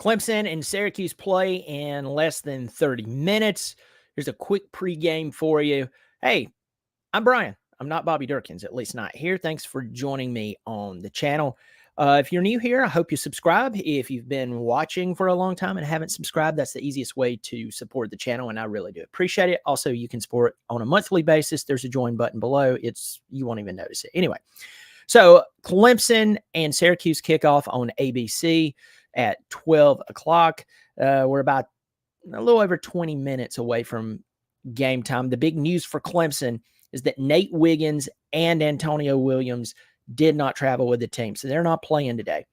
Clemson and Syracuse play in less than 30 minutes. Here's a quick pregame for you. Hey, I'm Brian. I'm not Bobby Durkins, at least not here. Thanks for joining me on the channel. If you're new here, I hope you subscribe. If you've been watching for a long time and haven't subscribed, that's the easiest way to support the channel, and I really do appreciate it. Also, you can support on a monthly basis. There's a join button below. You won't even notice it. Anyway, so Clemson and Syracuse kick off on ABC at 12 o'clock. We're about a little over 20 minutes away from game time. The big news for Clemson is that Nate Wiggins and Antonio Williams did not travel with the team, so they're not playing today.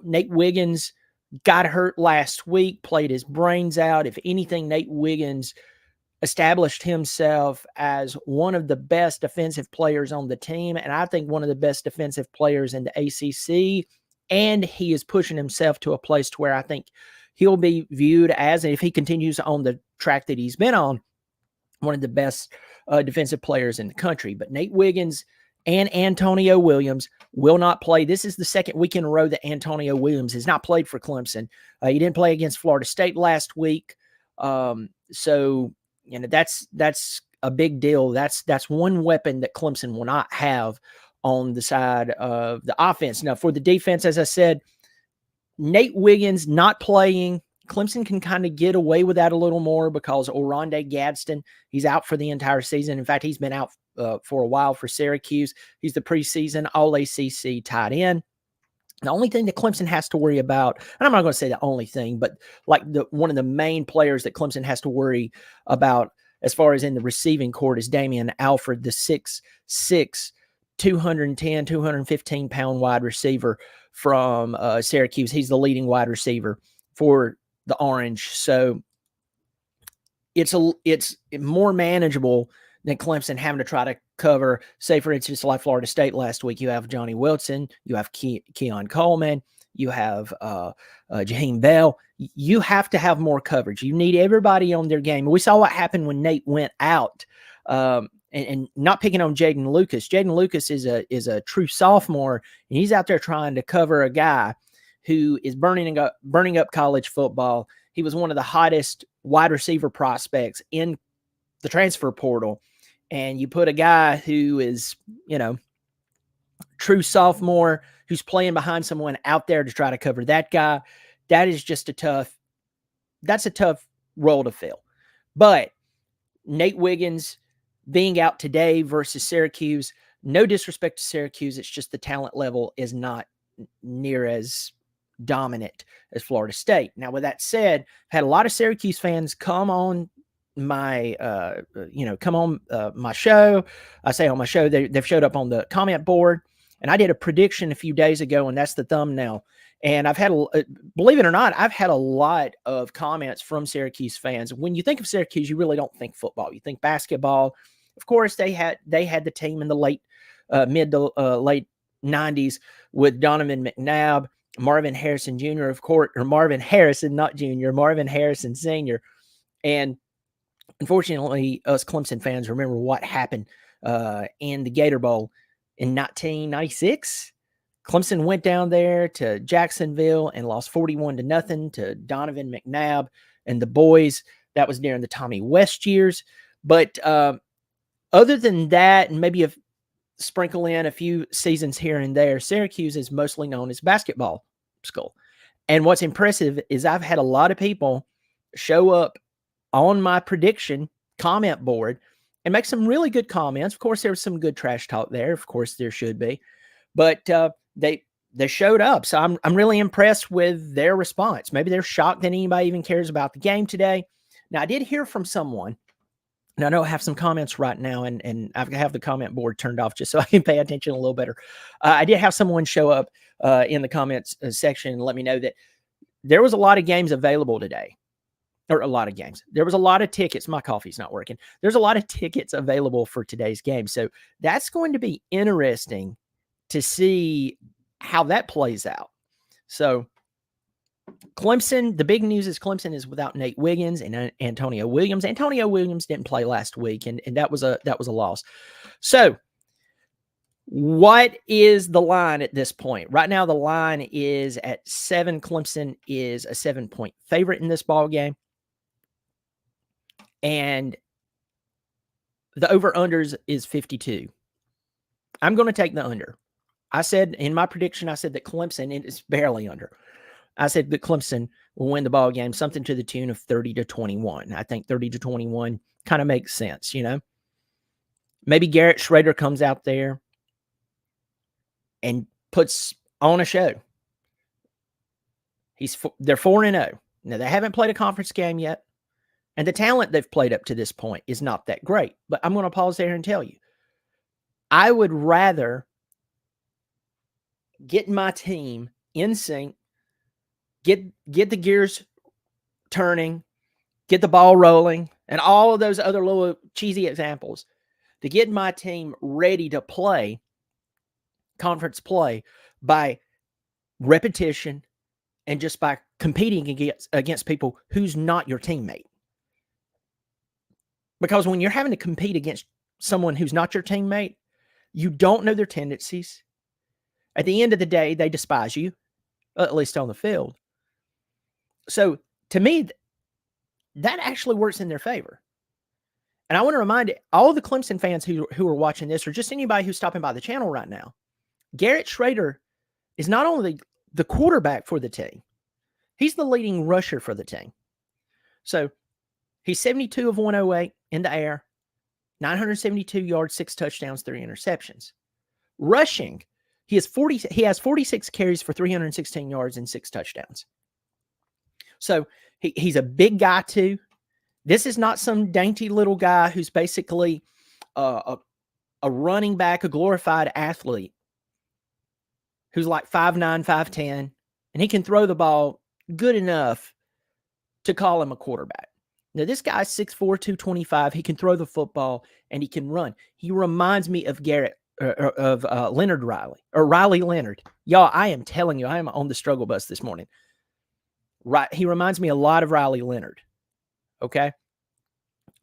Nate Wiggins got hurt last week, played his brains out. If anything, Nate Wiggins established himself as one of the best defensive players on the team, and I think one of the best defensive players in the ACC, and he is pushing himself to a place to where I think he'll be viewed as, if he continues on the track that he's been on, one of the best defensive players in the country. But Nate Wiggins and Antonio Williams will not play. This is the second week in a row that Antonio Williams has not played for Clemson. He didn't play against Florida State last week. So, that's a big deal. That's one weapon that Clemson will not have on the side of the offense. Now, for the defense, as I said, Nate Wiggins not playing, Clemson can kind of get away with that a little more because Oronde Gadsden, he's out for the entire season. In fact, he's been out for a while for Syracuse. He's the preseason All-ACC tight end. The only thing that Clemson has to worry about, and I'm not going to say the only thing, but like one of the main players that Clemson has to worry about as far as in the receiving court is Damian Alford, the 6'6", 210, 215-pound wide receiver from Syracuse. He's the leading wide receiver for the Orange. So it's more manageable than Clemson having to try to cover, say, for instance, like Florida State last week. You have Johnny Wilson, you have Keon Coleman, you have Jaheim Bell. You have to have more coverage. You need everybody on their game. We saw what happened when Nate went out. And not picking on Jaden Lucas. Jaden Lucas is a true sophomore, and he's out there trying to cover a guy who is burning up college football. He was one of the hottest wide receiver prospects in the transfer portal. And you put a guy who is, true sophomore, who's playing behind someone out there to try to cover that guy. That is just a tough role to fill. But Nate Wiggins being out today versus Syracuse, no disrespect to Syracuse, it's just the talent level is not near as dominant as Florida State. Now, with that said, I've had a lot of Syracuse fans come on my my show. I say on my show, they've showed up on the comment board, and I did a prediction a few days ago, and that's the thumbnail. And I've had, believe it or not, I've had a lot of comments from Syracuse fans. When you think of Syracuse, you really don't think football. You think basketball. Of course, they had the team in the mid to late 90s with Donovan McNabb, Marvin Harrison Jr., of course, or Marvin Harrison, not Jr., Marvin Harrison Sr. And unfortunately, us Clemson fans remember what happened in the Gator Bowl in 1996. Clemson went down there to Jacksonville and lost 41-0 to Donovan McNabb and the boys. That was during the Tommy West years. But other than that, and maybe sprinkle in a few seasons here and there, Syracuse is mostly known as a basketball school. And what's impressive is I've had a lot of people show up on my prediction comment board and make some really good comments. Of course, there was some good trash talk there. Of course, there should be. But they showed up. So I'm really impressed with their response. Maybe they're shocked that anybody even cares about the game today. Now, I did hear from someone, and I know I have some comments right now, and I have the comment board turned off just so I can pay attention a little better. I did have someone show up in the comments section and let me know that there was a lot of games available today. Or a lot of games. There was a lot of tickets. My coffee's not working. There's a lot of tickets available for today's game. So that's going to be interesting to see how that plays out. So Clemson, the big news is Clemson is without Nate Wiggins and Antonio Williams. Antonio Williams didn't play last week, and that was a loss. So What is the line at this point? Right now, the line is at 7. Clemson is a 7-point favorite in this ball game. And the over-unders is 52. I'm going to take the under. I said in my prediction, I said that Clemson, and it's barely under. I said that Clemson will win the ball game, something to the tune of 30-21. I think 30-21 kind of makes sense, you know. Maybe Garrett Schrader comes out there and puts on a show. They're 4-0. Now, they haven't played a conference game yet, and the talent they've played up to this point is not that great. But I'm going to pause there and tell you, I would rather get my team in sync, get the gears turning, get the ball rolling, and all of those other little cheesy examples, to get my team ready to play conference play by repetition and just by competing against people who's not your teammate. Because when you're having to compete against someone who's not your teammate, you don't know their tendencies. At the end of the day, they despise you, at least on the field. So to me, that actually works in their favor. And I want to remind all the Clemson fans who are watching this, or just anybody who's stopping by the channel right now, Garrett Schrader is not only the quarterback for the team, he's the leading rusher for the team. So he's 72 of 108 in the air, 972 yards, 6 touchdowns, 3 interceptions. Rushing, he has 46 carries for 316 yards and 6 touchdowns. So he's a big guy too. This is not some dainty little guy who's basically a running back, a glorified athlete who's like 5'9", 5'10", and he can throw the ball good enough to call him a quarterback. Now, this guy's 6'4", 225. He can throw the football, and he can run. He reminds me of Leonard Riley, or Riley Leonard. Y'all, I am telling you, I am on the struggle bus this morning. Right, he reminds me a lot of Riley Leonard, okay?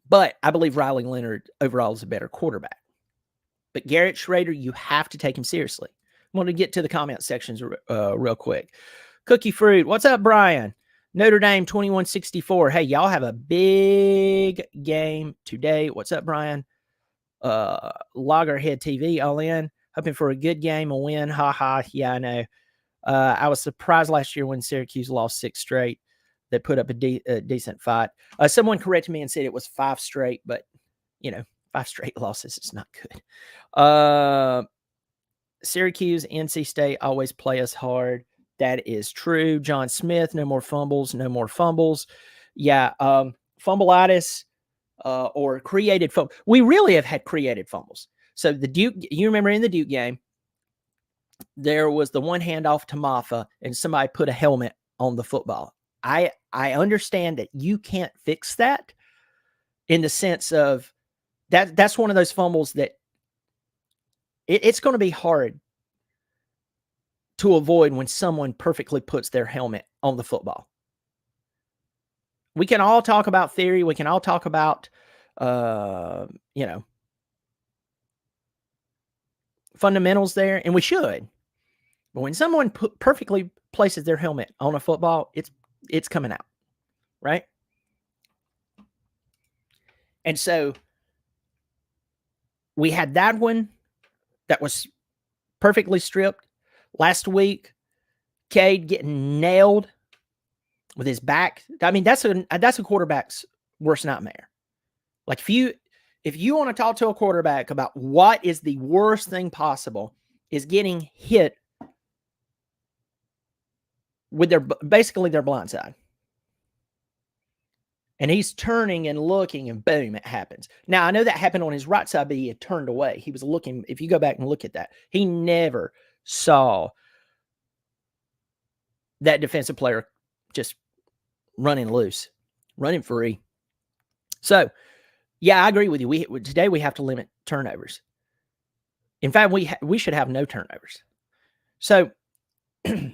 But I believe Riley Leonard overall is a better quarterback. But Garrett Schrader, you have to take him seriously. I want to get to the comment sections real quick. Cookie Fruit, what's up, Brian? Notre Dame 21-64. Hey, y'all have a big game today. What's up, Brian? Loggerhead TV, all in. Hoping for a good game, a win. Ha ha. Yeah, I know. I was surprised last year when Syracuse lost 6 straight. They put up a decent fight. Someone corrected me and said it was 5 straight, but, 5 straight losses is not good. Syracuse, NC State always play us hard. That is true. John Smith, no more fumbles, no more fumbles. Yeah, fumbleitis or created fumbles. We really have had created fumbles. So the Duke, you remember in the Duke game, there was the one handoff to Maffa, and somebody put a helmet on the football. I understand that you can't fix that in the sense of that's one of those fumbles that it's going to be hard to avoid when someone perfectly puts their helmet on the football. We can all talk about theory. We can all talk about, fundamentals there, and we should. But when someone perfectly places their helmet on a football, it's coming out, right? And so we had that one that was perfectly stripped. Last week, Cade getting nailed with his back. I mean, that's a quarterback's worst nightmare. Like if you want to talk to a quarterback about what is the worst thing possible, is getting hit with basically their blind side. And he's turning and looking, and boom, it happens. Now, I know that happened on his right side, but he had turned away. He was looking. If you go back and look at that, he never saw that defensive player just running loose, running free. So, yeah, I agree with you. Today we have to limit turnovers. In fact, we should have no turnovers. So, get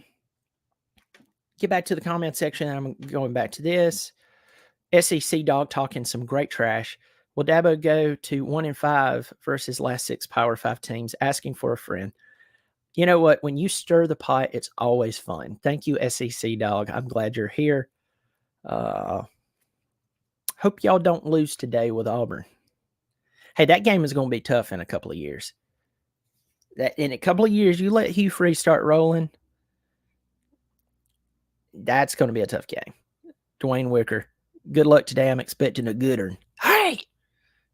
back to the comment section. I'm going back to this. SEC dog talking some great trash. Will Dabo go to 1-5 versus last 6 Power 5 teams? Asking for a friend. You know what? When you stir the pot, it's always fun. Thank you, SEC Dog. I'm glad you're here. Hope y'all don't lose today with Auburn. Hey, that game is going to be tough in a couple of years. In a couple of years, you let Hugh Freeze start rolling, that's going to be a tough game. Dwayne Wicker, good luck today. I'm expecting a good one. Hey!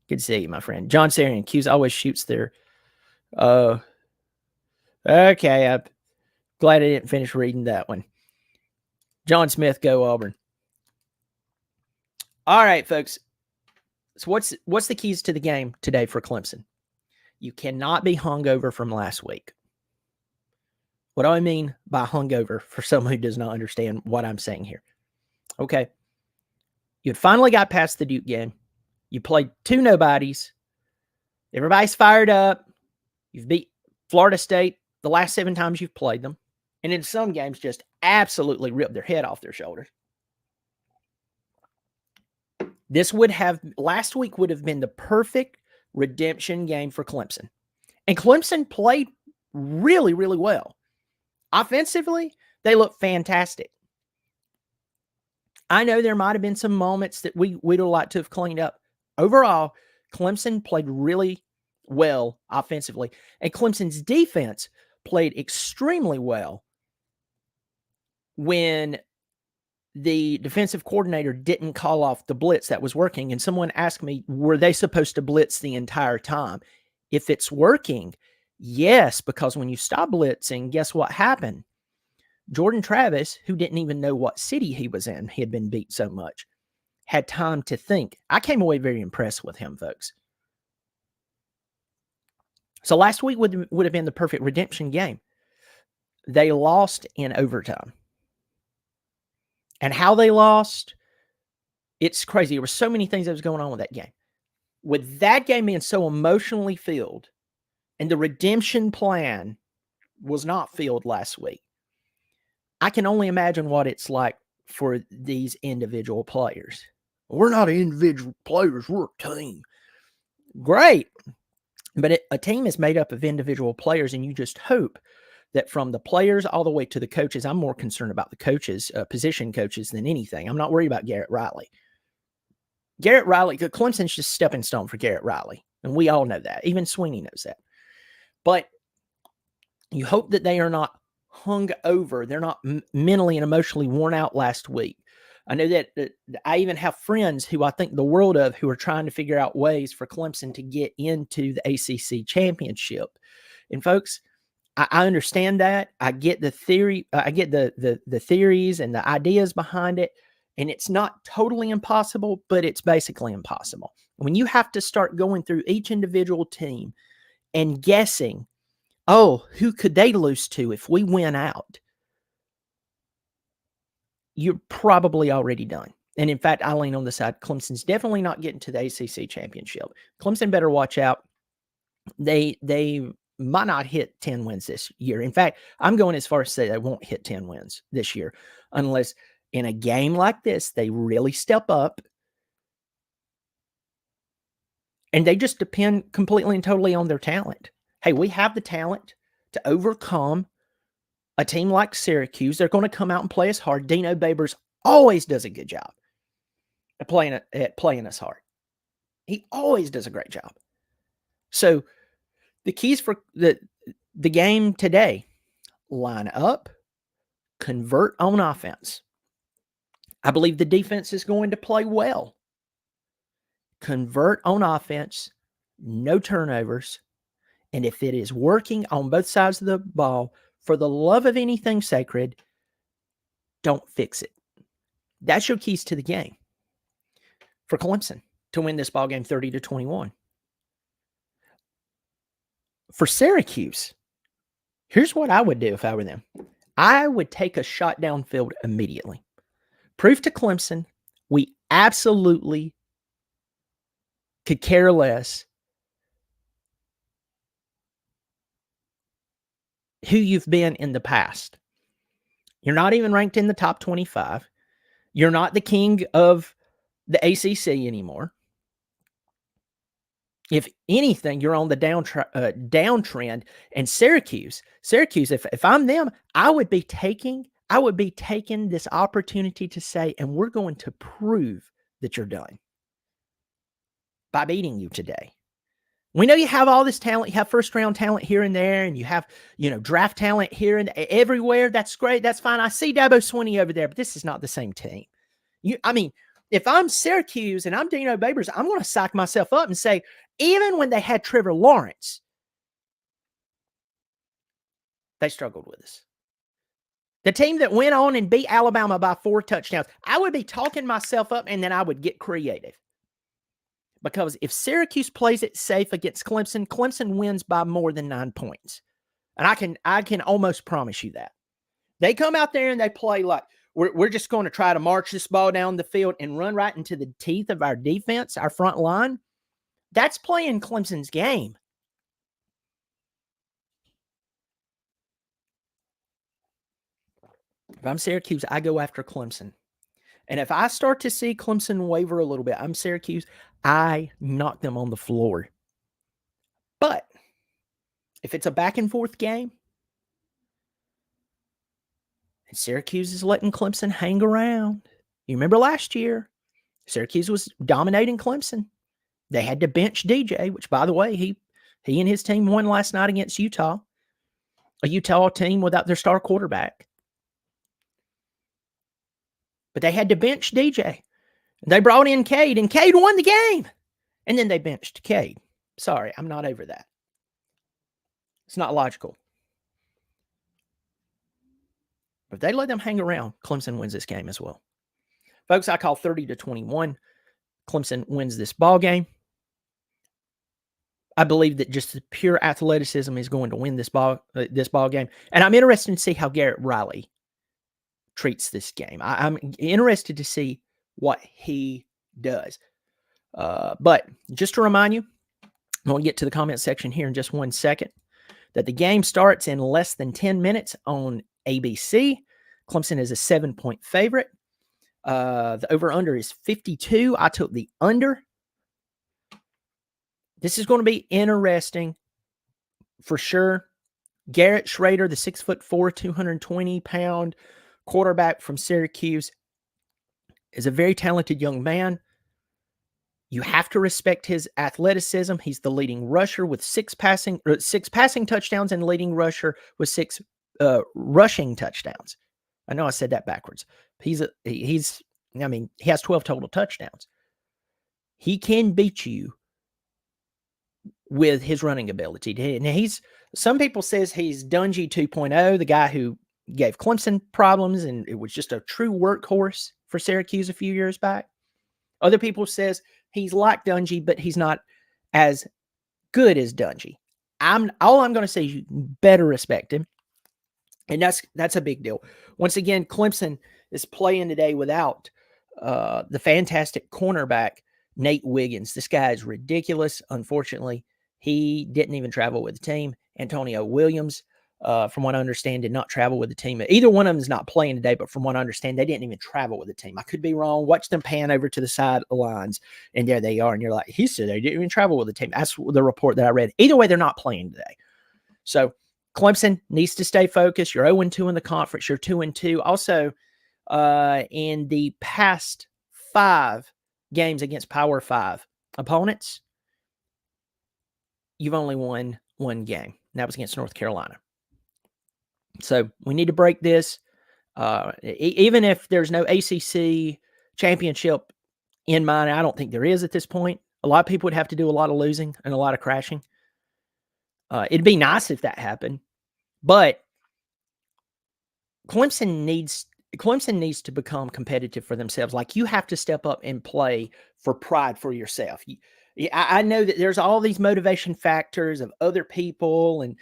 Good to see you, my friend. John Sarian, Q's always shoots their... Okay, I'm glad I didn't finish reading that one. John Smith, go Auburn. All right, folks. So what's the keys to the game today for Clemson? You cannot be hungover from last week. What do I mean by hungover for someone who does not understand what I'm saying here? Okay. You finally got past the Duke game. You played 2 nobodies. Everybody's fired up. You've beat Florida State the last 7 times you've played them. And in some games, just absolutely ripped their head off their shoulders. Last week would have been the perfect redemption game for Clemson. And Clemson played really, really well. Offensively, they look fantastic. I know there might have been some moments that we'd like to have cleaned up. Overall, Clemson played really well offensively. And Clemson's defense played extremely well when the defensive coordinator didn't call off the blitz that was working. And someone asked me, were they supposed to blitz the entire time? If it's working, yes, because when you stop blitzing, guess what happened? Jordan Travis, who didn't even know what city he was in, he had been beat so much, had time to think. I came away very impressed with him, folks. So last week would have been the perfect redemption game. They lost in overtime. And how they lost, it's crazy. There were so many things that was going on with that game. With that game being so emotionally filled, and the redemption plan was not filled last week, I can only imagine what it's like for these individual players. We're not individual players. We're a team. Great. But a team is made up of individual players, and you just hope that from the players all the way to the coaches, I'm more concerned about the coaches, position coaches, than anything. I'm not worried about Garrett Riley. Garrett Riley, Clemson's just stepping stone for Garrett Riley, and we all know that. Even Sweeney knows that. But you hope that they are not hung over. They're not mentally and emotionally worn out last week. I know that I even have friends who I think the world of who are trying to figure out ways for Clemson to get into the ACC championship. And folks, I understand that. I get the theory. I get the theories and the ideas behind it. And it's not totally impossible, but it's basically impossible. When you have to start going through each individual team and guessing, oh, who could they lose to if we win out? You're probably already done. And in fact, I lean on the side. Clemson's definitely not getting to the ACC championship. Clemson better watch out. They might not hit 10 wins this year. In fact, I'm going as far as to say they won't hit 10 wins this year unless in a game like this, they really step up and they just depend completely and totally on their talent. Hey, we have the talent to overcome a team like Syracuse. They're going to come out and play us hard. Dino Babers always does a good job at playing us hard. He always does a great job. So the keys for the game today: line up, convert on offense. I believe the defense is going to play well. Convert on offense, no turnovers. And if it is working on both sides of the ball, for the love of anything sacred, don't fix it. That's your keys to the game for Clemson to win this ball game 30-21. For Syracuse, here's what I would do if I were them. I would take a shot downfield immediately. Prove to Clemson we absolutely could care less who you've been in the past. You're not even ranked in the top 25. You're not the king of the ACC anymore. If anything, you're on the downtrend. And Syracuse, if I'm them, I would be taking this opportunity to say, and we're going to prove that you're done by beating you today. We know you have all this talent. You have first-round talent here and there, and you have, draft talent here and everywhere. That's great. That's fine. I see Dabo Swinney over there, but this is not the same team. If I'm Syracuse and I'm Dino Babers, I'm going to psych myself up and say, even when they had Trevor Lawrence, they struggled with us. The team that went on and beat Alabama by 4 touchdowns, I would be talking myself up, and then I would get creative. Because if Syracuse plays it safe against Clemson, Clemson wins by more than 9 points. And I can almost promise you that. They come out there and they play like, we're just going to try to march this ball down the field and run right into the teeth of our defense, our front line. That's playing Clemson's game. If I'm Syracuse, I go after Clemson. And if I start to see Clemson waver a little bit, I'm Syracuse, I knock them on the floor. But if it's a back and forth game, and Syracuse is letting Clemson hang around. You remember last year, Syracuse was dominating Clemson. They had to bench DJ, which, by the way, he and his team won last night against Utah, a Utah team without their star quarterback. But they had to bench DJ. They brought in Cade, and Cade won the game. And then they benched Cade. Sorry, I'm not over that. It's not logical. But if they let them hang around, Clemson wins this game as well. Folks, I call 30-21. Clemson wins this ball game. I believe that just the pure athleticism is going to win this ball game. And I'm interested to see how Garrett Riley treats this game. I'm interested to see what he does. But just to remind you, I'm going to get to the comment section here in just 1 second, that the game starts in less than 10 minutes on ABC. Clemson is a 7-point favorite. The over-under is 52. I took the under. This is going to be interesting for sure. Garrett Schrader, the 6'4", 220-pound quarterback from Syracuse, is a very talented young man. You have to respect his athleticism. He's the leading rusher with 6 passing touchdowns and leading rusher with 6 rushing touchdowns. I know I said that backwards. He has 12 total touchdowns. He can beat you with his running ability. And some people says he's Dungy 2.0, the guy who gave Clemson problems and it was just a true workhorse for Syracuse a few years back. Other people says he's like Dungy, but he's not as good as Dungy. All I'm going to say is you better respect him. And that's a big deal. Once again, Clemson is playing today without the fantastic cornerback, Nate Wiggins. This guy is ridiculous. Unfortunately, he didn't even travel with the team. Antonio Williams, from what I understand, did not travel with the team. Either one of them is not playing today, but from what I understand, they didn't even travel with the team. I could be wrong. Watch them pan over to the side of the lines, and there they are. And you're like, he said they didn't even travel with the team. That's the report that I read. Either way, they're not playing today. So Clemson needs to stay focused. You're 0-2 in the conference. You're 2-2. Also, in the past 5 games against Power 5 opponents, you've only won 1 game. That was against North Carolina. So we need to break this. Even if there's no ACC championship in mind, I don't think there is at this point. A lot of people would have to do a lot of losing and a lot of crashing. It'd be nice if that happened, but Clemson needs to become competitive for themselves. Like, you have to step up and play for pride for yourself. I know that there's all these motivation factors of other people and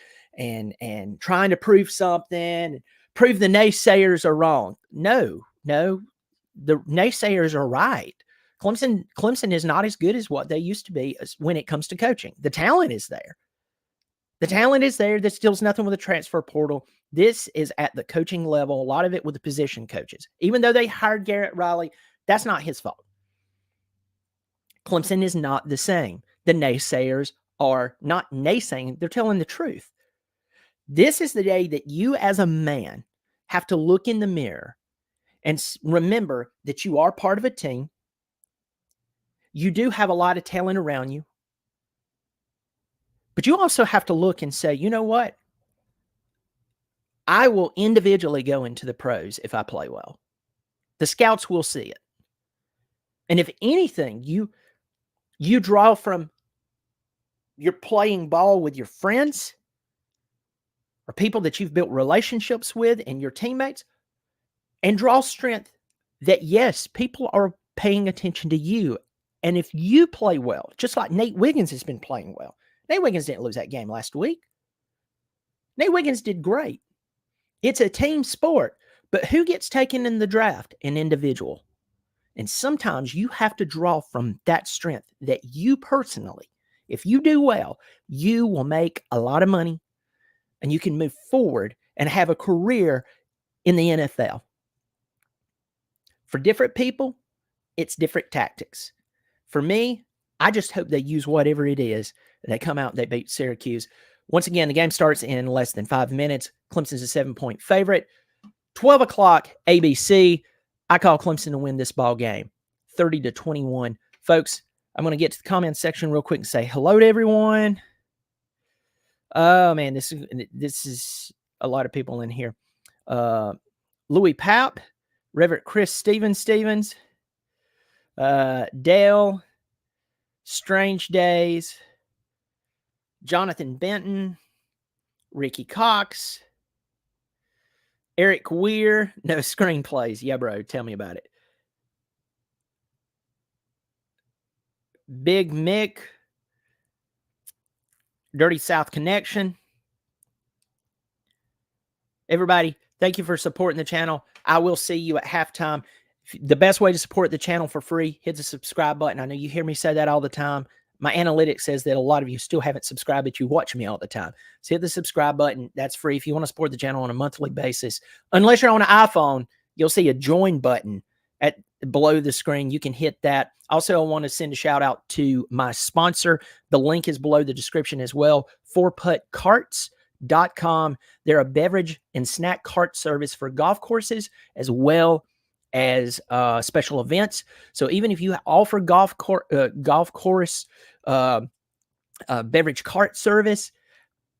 trying to prove something, prove the naysayers are wrong. No, the naysayers are right. Clemson is not as good as what they used to be when it comes to coaching. The talent is there. This deals nothing with the transfer portal. This is at the coaching level, a lot of it with the position coaches. Even though they hired Garrett Riley, that's not his fault. Clemson is not the same. the naysayers are not naysaying, they're telling the truth. This is the day that you as a man have to look in the mirror and remember that you are part of a team. You do have a lot of talent around you. But you also have to look and say, you know what? I will individually go into the pros if I play well. The scouts will see it. And if anything, you draw from your playing ball with your friends or people that you've built relationships with and your teammates, and draw strength that, yes, people are paying attention to you. And if you play well, just like Nate Wiggins has been playing well. Nate Wiggins didn't lose that game last week. Nate Wiggins did great. It's a team sport, but who gets taken in the draft? An individual. And sometimes you have to draw from that strength that you personally, if you do well, you will make a lot of money and you can move forward and have a career in the NFL. For different people, it's different tactics. For me, I just hope they use whatever it is. They come out and they beat Syracuse. Once again, the game starts in less than 5 minutes. Clemson's a 7-point favorite. 12 o'clock ABC. I call Clemson to win this ball game, 30-21. Folks, I'm going to get to the comments section real quick and say hello to everyone. Oh, man, this is a lot of people in here. Louis Papp, Reverend Chris Stevens, Dale, Strange Days, Jonathan Benton, Ricky Cox, Eric Weir. No screenplays. Yeah, bro, tell me about it. Big Mick, Dirty South Connection. Everybody, thank you for supporting the channel. I will see you at halftime. The best way to support the channel for free, hit the subscribe button. I know you hear me say that all the time. My analytics says that a lot of you still haven't subscribed, but you watch me all the time. So hit the subscribe button. That's free. If you want to support the channel on a monthly basis, unless you're on an iPhone, you'll see a join button below the screen. You can hit that. Also, I want to send a shout out to my sponsor. The link is below the description as well. 4puttcarts.com. They're a beverage and snack cart service for golf courses as well as special events. So even if you offer golf course beverage cart service,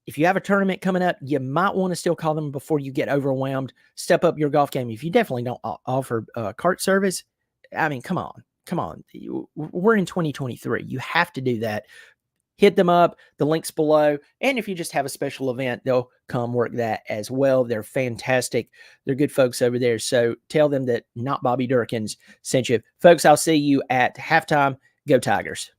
if you have a tournament coming up, you might want to still call them before you get overwhelmed. Step up your golf game. If you definitely don't offer cart service, I mean, come on. We're in 2023. You have to do that. Hit them up. The link's below. And if you just have a special event, they'll come work that as well. They're fantastic. They're good folks over there. So tell them that Not Bobby Durkins sent you. Folks, I'll see you at halftime. Go Tigers.